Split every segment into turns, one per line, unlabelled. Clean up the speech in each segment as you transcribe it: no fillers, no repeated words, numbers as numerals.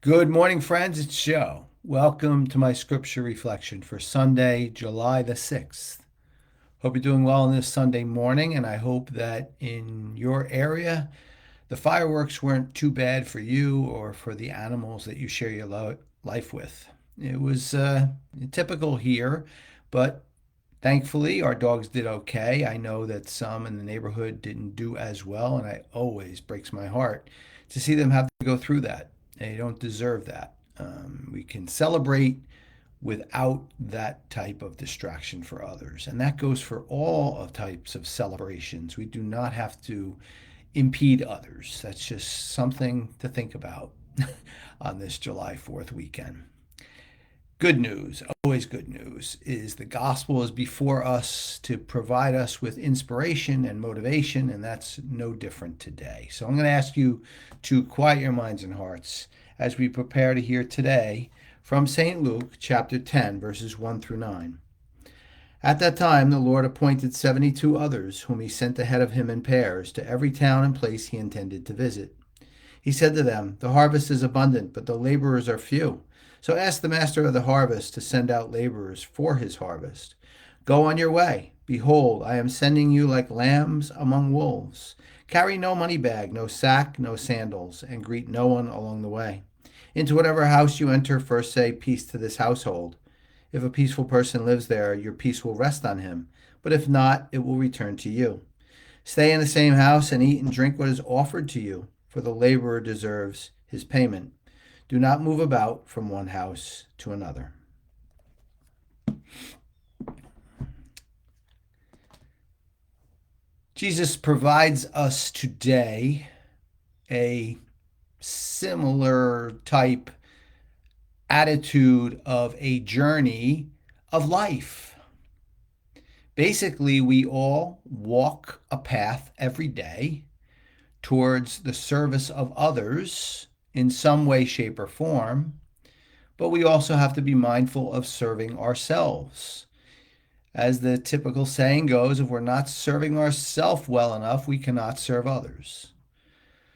Good morning, friends. It's Joe. Welcome to my scripture reflection for Sunday, July the 6th. Hope you're doing well on this Sunday morning, and I hope that in your area, the fireworks weren't too bad for you or for the animals that you share your life with. It was typical here, but thankfully our dogs did okay. I know that some in the neighborhood didn't do as well, and it always breaks my heart to see them have to go through that. They don't deserve that. We can celebrate without that type of distraction for others. And that goes for all of types of celebrations. We do not have to impede others. That's just something to think about on this July 4th weekend. Good news, always good news, is the gospel is before us to provide us with inspiration and motivation, and that's no different today. So I'm going to ask you to quiet your minds and hearts as we prepare to hear today from St. Luke chapter 10, verses 1 through 9. At that time, the Lord appointed 72 others, whom he sent ahead of him in pairs to every town and place he intended to visit. He said to them, "The harvest is abundant, but the laborers are few. So ask the master of the harvest to send out laborers for his harvest. Go on your way. Behold, I am sending you like lambs among wolves. Carry no money bag, no sack, no sandals, and greet no one along the way. Into whatever house you enter, first say, 'Peace to this household.' If a peaceful person lives there, your peace will rest on him. But if not, it will return to you. Stay in the same house and eat and drink what is offered to you, for the laborer deserves his payment. Do not move about from one house to another." Jesus provides us today a similar type attitude of a journey of life. Basically, we all walk a path every day towards the service of others in some way, shape, or form, but we also have to be mindful of serving ourselves. As the typical saying goes, if we're not serving ourselves well enough, we cannot serve others.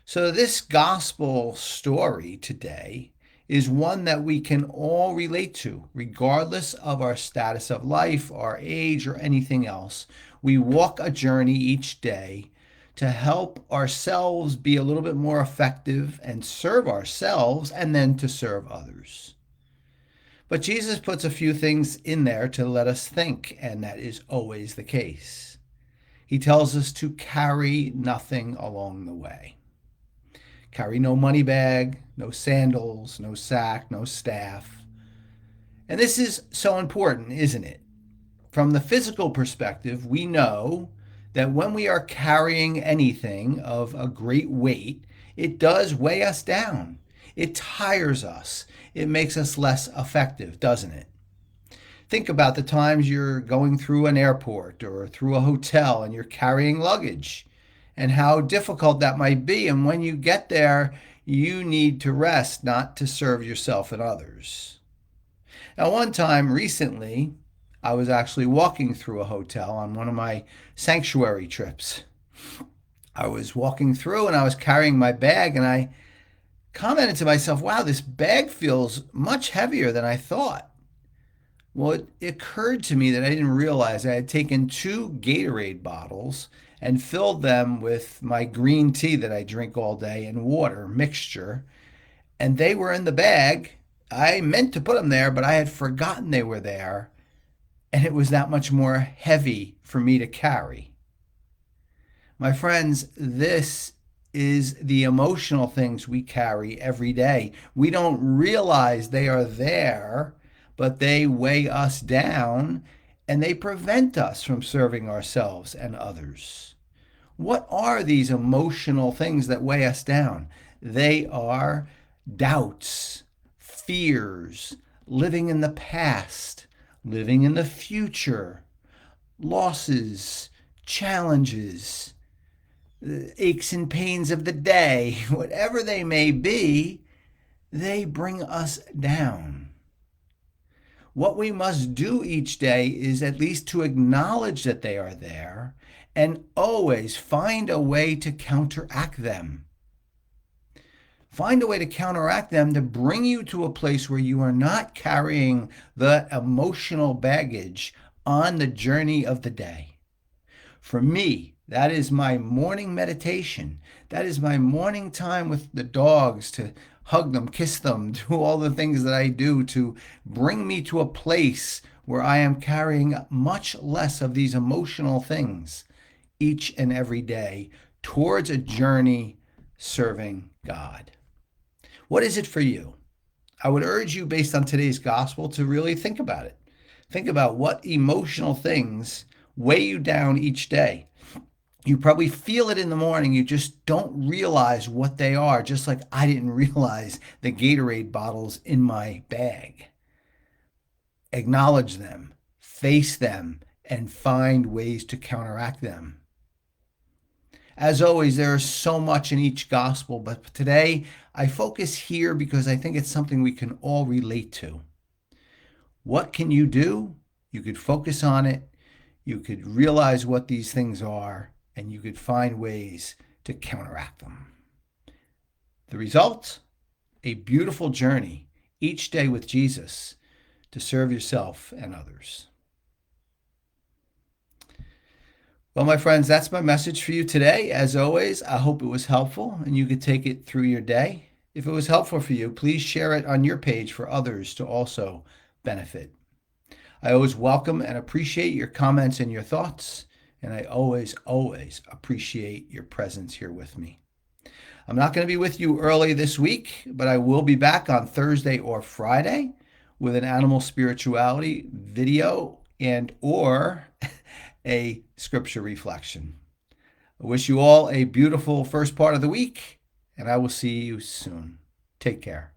So this gospel story today is one that we can all relate to, regardless of our status of life, our age, or anything else. We walk a journey each day to help ourselves be a little bit more effective and serve ourselves, and then to serve others. But Jesus puts a few things in there to let us think, and that is always the case. He tells us to carry nothing along the way. Carry no money bag, no sandals, no sack, no staff. And this is so important, isn't it? From the physical perspective, we know that when we are carrying anything of a great weight, it does weigh us down. It tires us. It makes us less effective, doesn't it? Think about the times you're going through an airport or through a hotel and you're carrying luggage and how difficult that might be. And when you get there, you need to rest, not to serve yourself and others. Now, one time recently, I was actually walking through a hotel on one of my sanctuary trips. I was walking through and I was carrying my bag, and I commented to myself, wow, this bag feels much heavier than I thought. Well, it occurred to me that I didn't realize I had taken 2 Gatorade bottles and filled them with my green tea that I drink all day and water mixture, and they were in the bag. I meant to put them there, but I had forgotten they were there. And it was that much more heavy for me to carry. My friends, this is the emotional things we carry every day. We don't realize they are there, but they weigh us down and they prevent us from serving ourselves and others. What are these emotional things that weigh us down? They are doubts, fears, living in the past, living in the future, losses, challenges, the aches and pains of the day, whatever they may be, they bring us down. What we must do each day is at least to acknowledge that they are there and always find a way to counteract them. find a way to counteract them to bring you to a place where you are not carrying the emotional baggage on the journey of the day. For me, that is my morning meditation. That is my morning time with the dogs to hug them, kiss them, do all the things that I do to bring me to a place where I am carrying much less of these emotional things each and every day towards a journey serving God. What is it for you? I would urge you, based on today's gospel, to really think about it. Think about what emotional things weigh you down each day. You probably feel it in the morning. You just don't realize what they are, just like I didn't realize the Gatorade bottles in my bag. Acknowledge them, face them, and find ways to counteract them. As always, there is so much in each gospel, but today I focus here because I think it's something we can all relate to. What can you do? You could focus on it. You could realize what these things are, and you could find ways to counteract them. The result? A beautiful journey each day with Jesus to serve yourself and others. Well, my friends, that's my message for you today. As always, I hope it was helpful and you could take it through your day. If it was helpful for you, please share it on your page for others to also benefit. I always welcome and appreciate your comments and your thoughts, and I always appreciate your presence here with me. I'm not going to be with you early this week, but I will be back on Thursday or Friday with an animal spirituality video and or a scripture reflection. I wish you all a beautiful first part of the week, and I will see you soon. Take care.